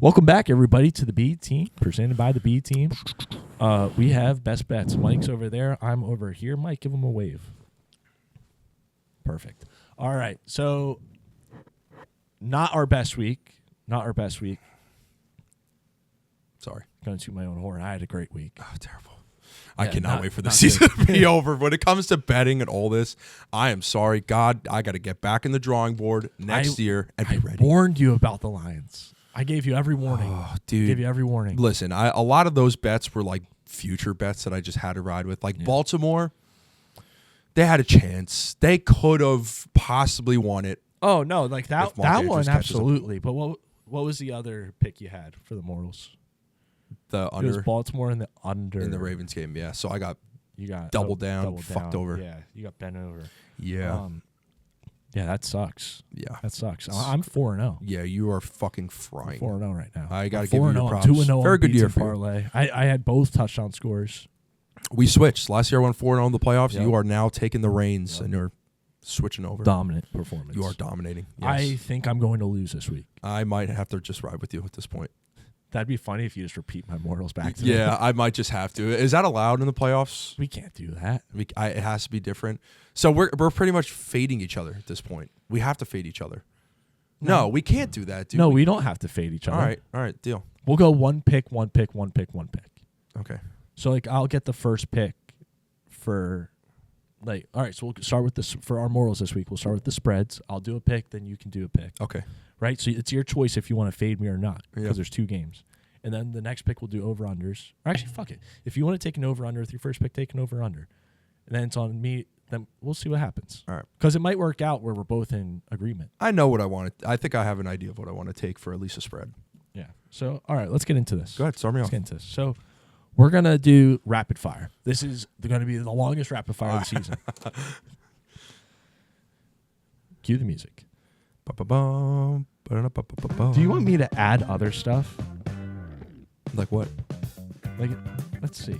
Welcome back, everybody, to the B Team, presented by the B Team. We have best bets. Mike's over there. I'm over here. Mike, give him a wave. Perfect. All right. So, not our best week. Sorry. Going to my own horn. I had a great week. Oh, terrible. I cannot wait for the season to be over. When it comes to betting and all this, I am sorry. God, I got to get back in the drawing board next year and be ready. I warned you about the Lions. I gave you every warning. Oh, dude. I gave you every warning. Listen, a lot of those bets were like future bets that I just had to ride with. Like Baltimore, they had a chance. They could have possibly won it. Oh, no. Like that one, absolutely. But what was the other pick you had for the Mortals? The under. It was Baltimore in the under. In the Ravens game, yeah. So I got doubled down, fucked over. Yeah, you got bent over. Yeah. Yeah, that sucks. Yeah. That sucks. I'm 4-0. Yeah, you are fucking frying. 4-0 right now. I got to give you your props. 2-0 Very good year for parlay. I had both touchdown scores. We switched. Last year I went 4-0 in the playoffs. Yep. You are now taking the reins and you're switching over. Dominant performance. You are dominating. Yes. I think I'm going to lose this week. I might have to just ride with you at this point. That'd be funny if you just repeat my Mortals back to me. Yeah, I might just have to. Is that allowed in the playoffs? We can't do that. It has to be different. So we're pretty much fading each other at this point. We have to fade each other. No, we can't do that, dude. No, we don't have to fade each other. All right, deal. We'll go one pick. Okay. So, like, I'll get the first pick for, like, all right, so we'll start with this. For our Mortals this week, we'll start with the spreads. I'll do a pick, then you can do a pick. Okay. Right? So it's your choice if you want to fade me or not, because there's two games. And then the next pick we'll do over-unders. Or actually, fuck it. If you want to take an over-under with your first pick, take an over-under. And then it's on me. Then we'll see what happens. All right. Because it might work out where we're both in agreement. I know what I want. I think I have an idea of what I want to take for at least a spread. Yeah. So, all right, let's get into this. Go ahead. Start me off. Let's get into this. So, we're going to do rapid fire. This is going to be the longest rapid fire of the season. Cue the music. Do Do you want me to add other stuff? Like what? Like, let's see.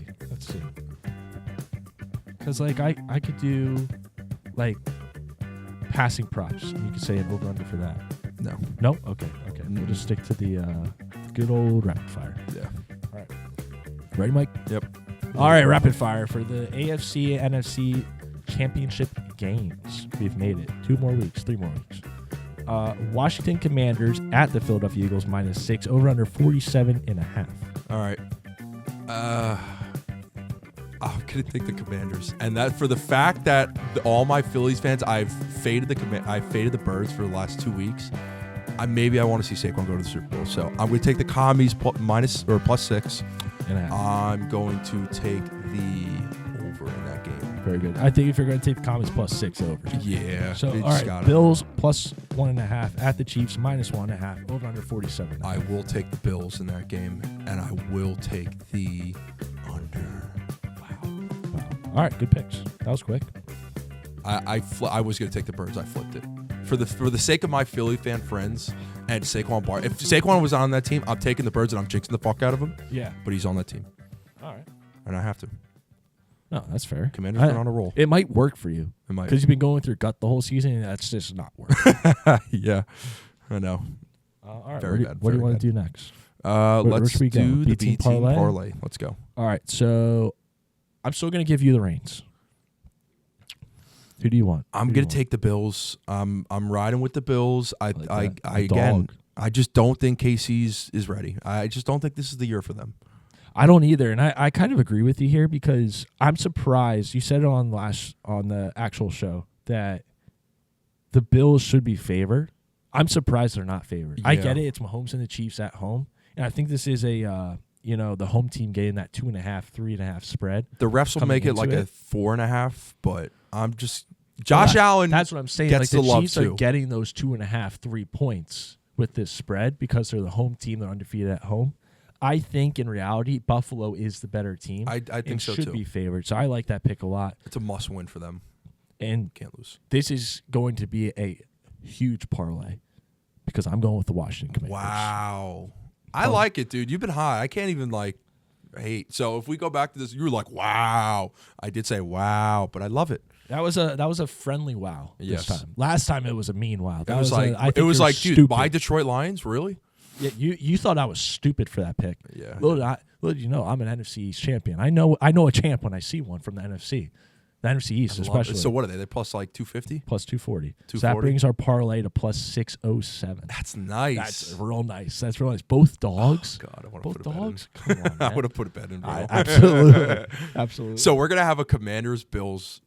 Because, like, I could do, like, passing props. And you could say an over-under for that. No. No? Okay. We'll just stick to the good old rapid fire. Yeah. All right. Ready, Mike? Yep. All right, rapid fire for the AFC NFC Championship games. We've made it. 3 more weeks. Washington Commanders at the Philadelphia Eagles -6, over under 47.5. All right. I'm gonna take the Commanders, and that for the fact that all my Phillies fans, I've faded the Birds for the last 2 weeks. I want to see Saquon go to the Super Bowl, so I'm gonna take the Commies +6. I'm going to take the over in that game. Very good. I think if you're going to take the Commies +6 over. Yeah. So, all right, Bills +1.5 at the Chiefs -1.5, over under 47. I will take the Bills in that game, and I will take the under. Wow. All right, good picks. That was quick. I was going to take the Birds. I flipped it. For the sake of my Philly fan friends and Saquon Barkley. If Saquon was on that team, I'm taking the Birds and I'm jinxing the fuck out of him. Yeah. But he's on that team. All right. And I have to. No, that's fair. Commanders are on a roll. It might work for you. It might. Because you've been going through gut the whole season, and that's just not working. Yeah. I know. All right. Very bad. What do you want to do next? Let's do the B-Team parlay. Let's go. All right. So I'm still going to give you the reins. Who do you want? I'm going to take the Bills. I'm riding with the Bills. I just don't think KC's is ready. I just don't think this is the year for them. I don't either, and I kind of agree with you here because I'm surprised. You said it on the actual show that the Bills should be favored. I'm surprised they're not favored. Yeah. I get it. It's Mahomes and the Chiefs at home, and I think this is the home team getting that 2.5, 3.5 spread. The refs will make it like a 4.5, but I'm just Josh Allen. That's what I'm saying. Gets like the the love Chiefs too. are getting those 2.5, 3 points with this spread because they're the home team. They're undefeated at home. I think in reality, Buffalo is the better team. I think so too. Should be favored. So I like that pick a lot. It's a must win for them. And can't lose. This is going to be a huge parlay because I'm going with the Washington Commanders. Wow. I like it, dude. You've been high. I can't even hate. So if we go back to this, you were like, wow. I did say wow, but I love it. That was a friendly wow this time. Last time it was a mean wow. It was like, dude, my Detroit Lions, really? Yeah, you thought I was stupid for that pick. Yeah. Little did you know, I'm an NFC East champion. I know a champ when I see one from the NFC. The NFC East especially. So what are they? They're plus like 250? Plus 240. 240? So that brings our parlay to plus 607. That's nice. That's real nice. That's real nice. Both dogs. Oh, God, I want to Both put a bet in. dogs. Come on, man. I would have put a bet in. Bro. Absolutely. Absolutely. So we're gonna have a Commanders-Bills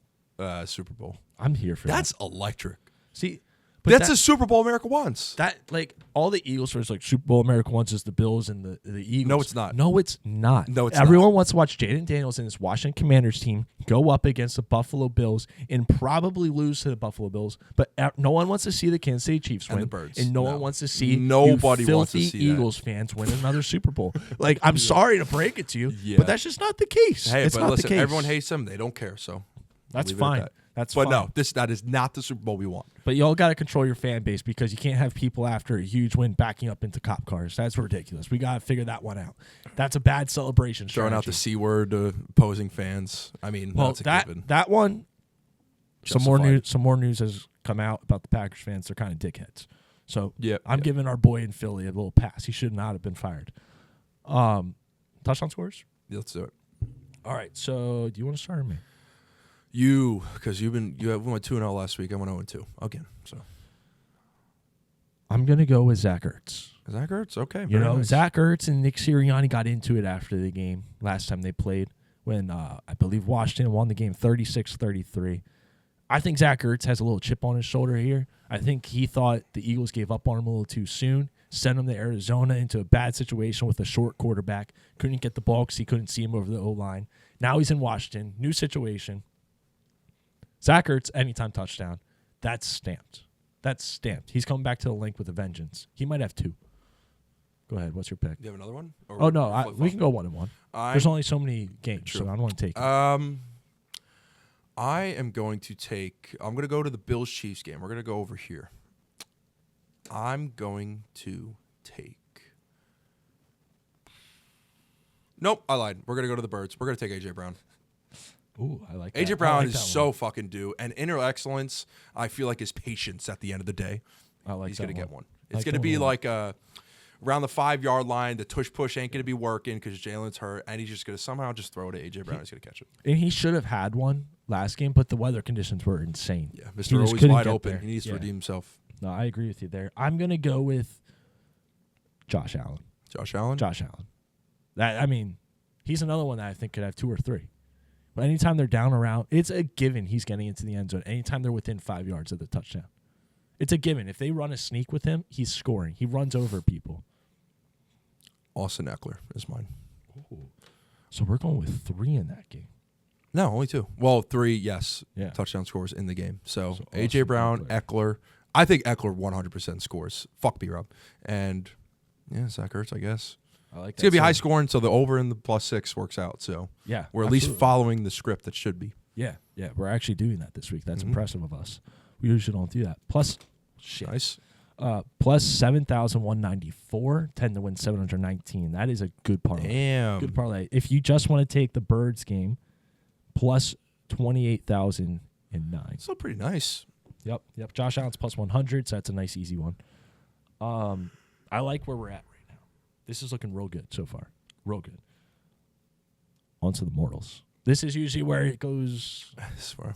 Super Bowl. I'm here for That's electric. See, That's a Super Bowl America wants. That like all the Eagles fans like Super Bowl America wants is the Bills and the Eagles. No, it's not. No, it's not. No, it's Everyone not. wants to watch Jaden Daniels and his Washington Commanders team go up against the Buffalo Bills and probably lose to the Buffalo Bills. But no one wants to see the Kansas City Chiefs win. And the Birds. And no No. one wants to see Nobody you wants to filthy see that. Eagles fans win another Super Bowl. Like, I'm sorry to break it to you, Yeah. but that's just not the case. Hey, it's but not listen, the case. everyone hates them. They don't care. So That's leave it at fine. that. That's But fine. no, that is not the Super Bowl we want. But y'all got to control your fan base because you can't have people after a huge win backing up into cop cars. That's ridiculous. We got to figure that one out. That's a bad celebration Throwing out the strategy. C word to opposing fans. I mean, Well, that's a given. that one, Justified. some more news has come out about the Packers fans. They're kind of dickheads. So Yep, I'm yep. giving our boy in Philly a little pass. He should not have been fired. Touchdown scores? Yeah, let's do it. All right. So do you want to start or me? Because we went 2-0 last week. I went 0-2 again. So I'm going to go with Zach Ertz. Zach Ertz, okay. You very know, nice. Zach Ertz and Nick Sirianni got into it after the game last time they played when I believe Washington won the game 36-33. I think Zach Ertz has a little chip on his shoulder here. I think he thought the Eagles gave up on him a little too soon, sent him to Arizona into a bad situation with a short quarterback. Couldn't get the ball because he couldn't see him over the O-line. Now he's in Washington, new situation. Zach Ertz, anytime touchdown. That's stamped. That's stamped. He's coming back to the link with a vengeance. He might have two. Go ahead. What's your pick? Do you have another one? Or Oh, no. flip We flop? can go 1-1. There's only so many games, so I don't want to take it. I am going to take. I'm going to go to the Bills Chiefs game. We're going to go over here. I'm going to take. Nope, I lied. We're going to go to the Birds. We're going to take AJ Brown. Ooh, I like that. AJ Brown I like is that so one. fucking due, and inner excellence. I feel like his patience at the end of the day. I like He's that going to get one. It's like going to that be one. like around the 5-yard line. The tush push ain't going to be working because Jalen's hurt, and he's just going to somehow just throw it to AJ Brown. He's going to catch it. And he should have had one last game, but the weather conditions were insane. Yeah, He Mr. just Always couldn't wide get open. there. He needs to Yeah. redeem himself. No, I agree with you there. I'm going to go with Josh Allen. Josh Allen? Josh Allen. He's another one that I think could have 2 or 3. But anytime they're down around, it's a given he's getting into the end zone. Anytime they're within 5 yards of the touchdown. It's a given. If they run a sneak with him, he's scoring. He runs over people. Austin Eckler is mine. Ooh. So we're going with 3 in that game. No, only 2. Well, 3, yes. Yeah. Touchdown scores in the game. So Austin AJ Brown, Eckler. Eckler. I think Eckler 100% scores. Fuck B-Rob. And, yeah, Zach Ertz, I guess. I like It's going to be high scoring, so the over and the +6 works out. So Yeah. we're at least absolutely. following the script that should be. Yeah. We're actually doing that this week. That's Mhm. impressive of us. We usually don't do that. Plus, shit. Nice. Plus 7,194, 10 to win 719. That is a good parlay. Damn. Good parlay. If you just want to take the Birds game, plus 28,009. Still pretty nice. Yep. Josh Allen's plus 100, so that's a nice, easy one. I like where we're at right now. This is looking real good so far. Real good. On to the mortals. This is usually where it goes away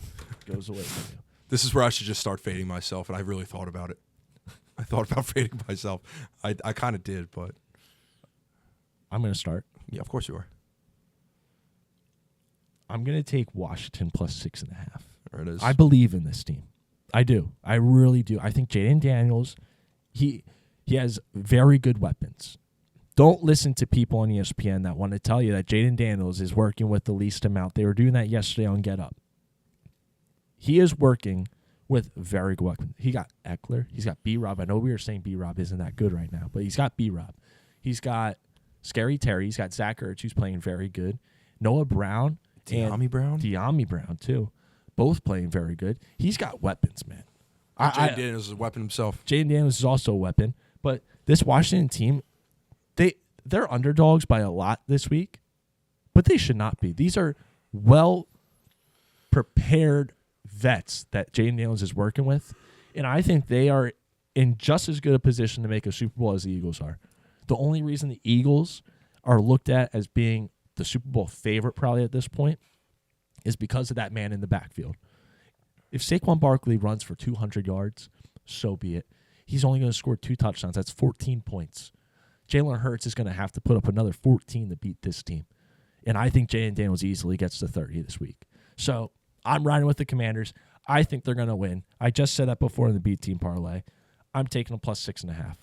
from you. This is where I should just start fading myself, and I really thought about it. I thought about fading myself. I kind of did, but I'm going to start. yeah, of course you are. I'm going to take Washington plus 6.5. There it is. I believe in this team. I do. I really do. I think Jaden Daniels, he has very good weapons. Don't listen to people on ESPN that want to tell you that Jaden Daniels is working with the least amount. They were doing that yesterday on Get Up. He is working with very good weapons. He got Eckler. He's got B-Rob. I know we were saying B-Rob isn't that good right now, but he's got B-Rob. He's got Scary Terry. He's got Zach Ertz, who's playing very good. Noah Brown. De'Ami Brown? De'Ami Brown, too. Both playing very good. He's got weapons, man. Jaden Daniels is a weapon himself. Jaden Daniels is also a weapon. But this Washington team, they're underdogs by a lot this week, but they should not be. These are well-prepared vets that Jaden Daniels is working with, and I think they are in just as good a position to make a Super Bowl as the Eagles are. The only reason the Eagles are looked at as being the Super Bowl favorite probably at this point is because of that man in the backfield. If Saquon Barkley runs for 200 yards, so be it. He's only going to score 2 touchdowns. That's 14 points. Jalen Hurts is going to have to put up another 14 to beat this team. And I think Jalen Daniels easily gets to 30 this week. So I'm riding with the Commanders. I think they're going to win. I just said that before in the B team parlay. I'm taking a plus 6.5.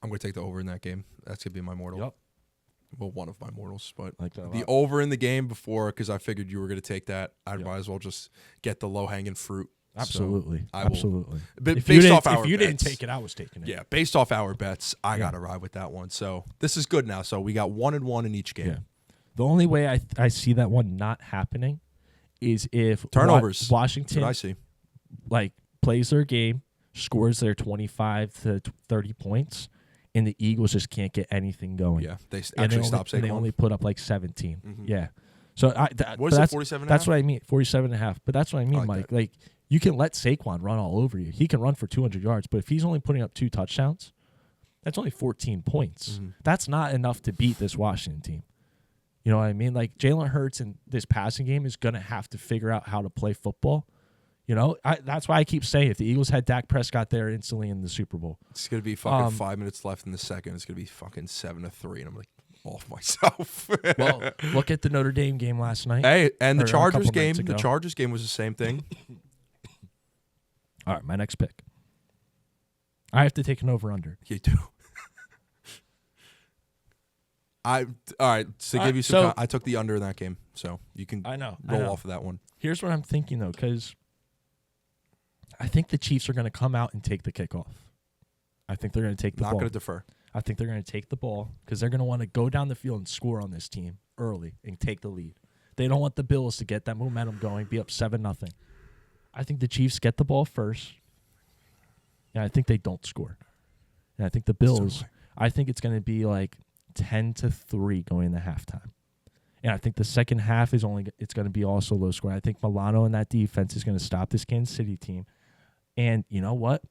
I'm going to take the over in that game. That's going to be my mortal. Yep. Well, one of my mortals, but Like that a the lot. over in the game before, because I figured you were going to take that. I might as well just get the low-hanging fruit. Absolutely. So I will- Absolutely. But If based off our you didn't bets- take it, I was taking it. Yeah, based off our bets, I got to ride with that one. So this is good now. So we got 1-1 in each game. Yeah. The only way I see that one not happening is if Turnovers. That's Washington what I see. Plays their game, scores their 25 to 30 points, and the Eagles just can't get anything going. Yeah, they And actually stop They Saquon. only put up like 17. Mhm. Yeah. So What is it, 47 That's what I mean, 47.5. But that's what I mean, like Mike. that. Like, you can let Saquon run all over you. He can run for 200 yards, but if he's only putting up 2 touchdowns, that's only 14 points. Mhm. That's not enough to beat this Washington team. You know what I mean? Like, Jalen Hurts in this passing game is going to have to figure out how to play football. You know, that's why I keep saying if the Eagles had Dak Prescott there instantly in the Super Bowl. It's going to be fucking 5 minutes left in the second. It's going to be fucking 7-3, and I'm like off myself. Well, look at the Notre Dame game last night. Hey, and the Or a Chargers couple game. nights The ago. Chargers game was the same thing. All right, my next pick. I have to take an over-under. You do. All right. To give you some, I took the under in that game, so you can I know. roll off of that one. Here's what I'm thinking, though, because I think the Chiefs are going to come out and take the kickoff. I think they're going to take the Not ball. going to defer. I think they're going to take the ball because they're going to want to go down the field and score on this team early and take the lead. They don't want the Bills to get that momentum going, be up 7-0. I think the Chiefs get the ball first, and I think they don't score. And I think the Bills, I think it's going to be like 10-3 going into halftime. And I think the second half it's going to be also low scoring. I think Milano and that defense is going to stop this Kansas City team. And you know what?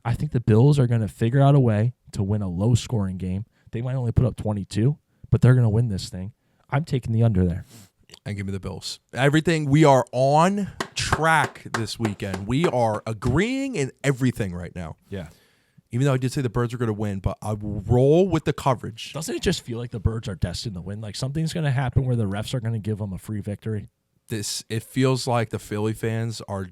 I think the Bills are going to figure out a way to win a low scoring game. They might only put up 22, but they're going to win this thing. I'm taking the under there. And give me the Bills. Everything, we are on track this weekend. We are agreeing in everything right now. Yeah. Even though I did say the Birds are going to win, but I will roll with the coverage. Doesn't it just feel like the Birds are destined to win? Like something's going to happen where the refs are going to give them a free victory. It feels like the Philly fans are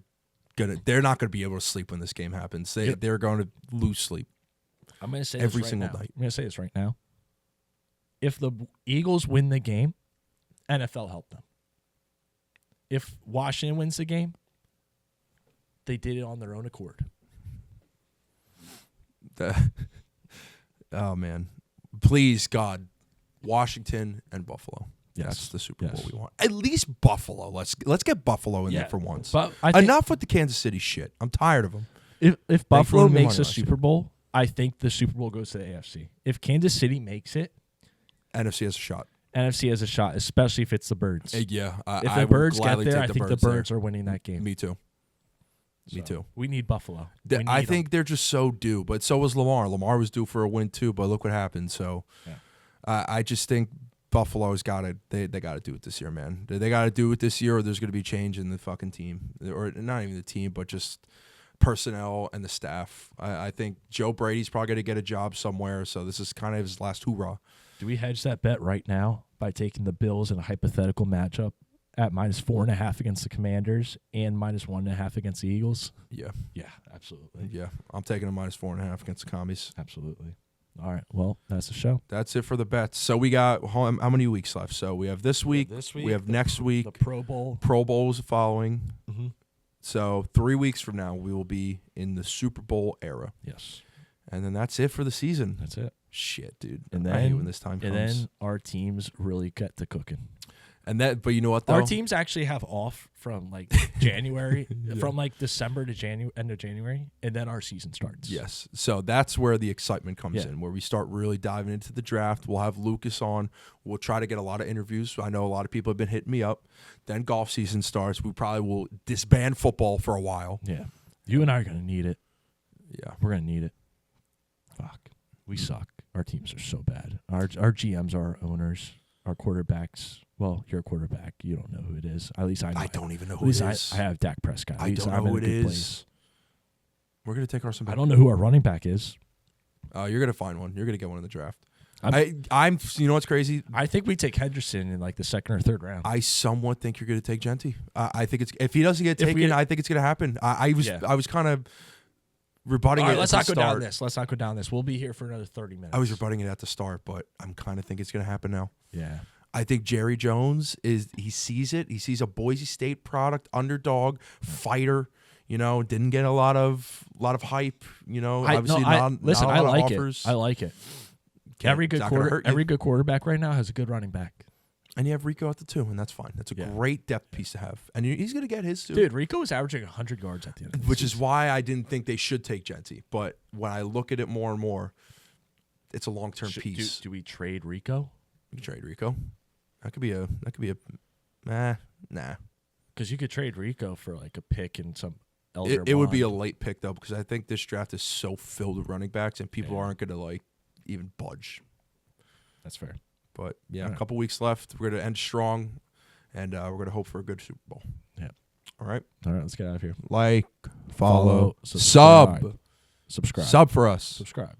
they're not going to be able to sleep when this game happens. They're going to lose sleep. I'm going to say every this right single now. night. I'm going to say this right now. If the Eagles win the game, NFL helped them. If Washington wins the game, they did it on their own accord. Oh man, please God, Washington and Buffalo. Yes. That's the Super Bowl Yes. we want. At least Buffalo. Let's get Buffalo in there for once. But I think Enough with the Kansas City shit. I'm tired of them. if Buffalo ruined me makes money a last year. Super Bowl, I think the Super Bowl goes to the AFC. If Kansas City makes it, NFC has a shot. NFC has a shot, especially if it's the Birds. Yeah, If I the would Birds get gladly there, take I think the Birds there. Birds are winning that game. Me too. Me So, too. We need Buffalo. I think they're just so due, but so was Lamar. Lamar was due for a win too, but look what happened. So, Yeah. I just think Buffalo's got to they got to do it this year, man. They got to do it this year, or there's going to be change in the fucking team, or not even the team, but just personnel and the staff. I think Joe Brady's probably going to get a job somewhere, so this is kind of his last hoorah. Do we hedge that bet right now by taking the Bills in a hypothetical matchup at -4.5 against the Commanders and -1.5 against the Eagles? Yeah, Yeah, absolutely. yeah. I'm taking a -4.5 against the Commies. Absolutely. All right. Well, that's the show. That's it for the bets. So we got how many weeks left? So we have this week. this week, We have next week. The Pro Bowl. Pro Bowl's following. Mm-hmm. So 3 weeks from now, we will be in the Super Bowl era. Yes. And then that's it for the season. That's it. Shit, dude. And I hate then- when this time And comes. then our teams really get to cooking. But you know what, though? Our teams actually have off from like January, from like December to end of January, and then our season starts. Yes. So that's where the excitement comes Yeah. in, where we start really diving into the draft. We'll have Lucas on. We'll try to get a lot of interviews. I know a lot of people have been hitting me up. Then golf season starts. We probably will disband football for a while. Yeah. You and I are going to need it. Yeah. We're going to need it. Fuck. We suck. Our teams are so bad. Our GMs are our owners. Our quarterbacks. Well, you're a quarterback. You don't know who it is. At least I know. I don't even know At who it least is. I have Dak Prescott. At I least don't I'm know who in it a good is. place. We're going to take Carson back. I don't know who our running back is. You're going to find one. You're going to get one in the draft. I'm you know what's crazy? I think we take Henderson in like the second or third round. I somewhat think you're going to take Genty. I think if he doesn't get taken, I think it's going to happen. I was kind of rebutting All right, it. let's at not the go down start. this. Let's not go down this. We'll be here for another 30 minutes. I was rebutting it at the start, but I'm kind of think it's going to happen now. Yeah. I think Jerry Jones he sees it. He sees a Boise State product, underdog, fighter. Didn't get a lot of hype. Obviously listen, not a I lot like of it. offers. I like it. Okay, Every it's not gonna hurt you. every good quarterback right now has a good running back. And you have Rico at the 2, and that's fine. That's a great depth piece to have. And he's going to get his too. Dude, Rico is averaging 100 yards at the end of the Which season. is why I didn't think they should take Genty. But when I look at it more and more, it's a long-term piece. Do we trade Rico? You can trade Rico. That could be a nah. Because you could trade Rico for like a pick and some It would be a late pick though, because I think this draft is so filled with running backs and people aren't going to even budge. That's fair. But yeah, Right. a couple weeks left. We're going to end strong, and we're going to hope for a good Super Bowl. Yeah. All right. Let's get out of here. Like, follow, Subscribe. sub for us. Subscribe.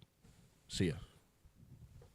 See ya.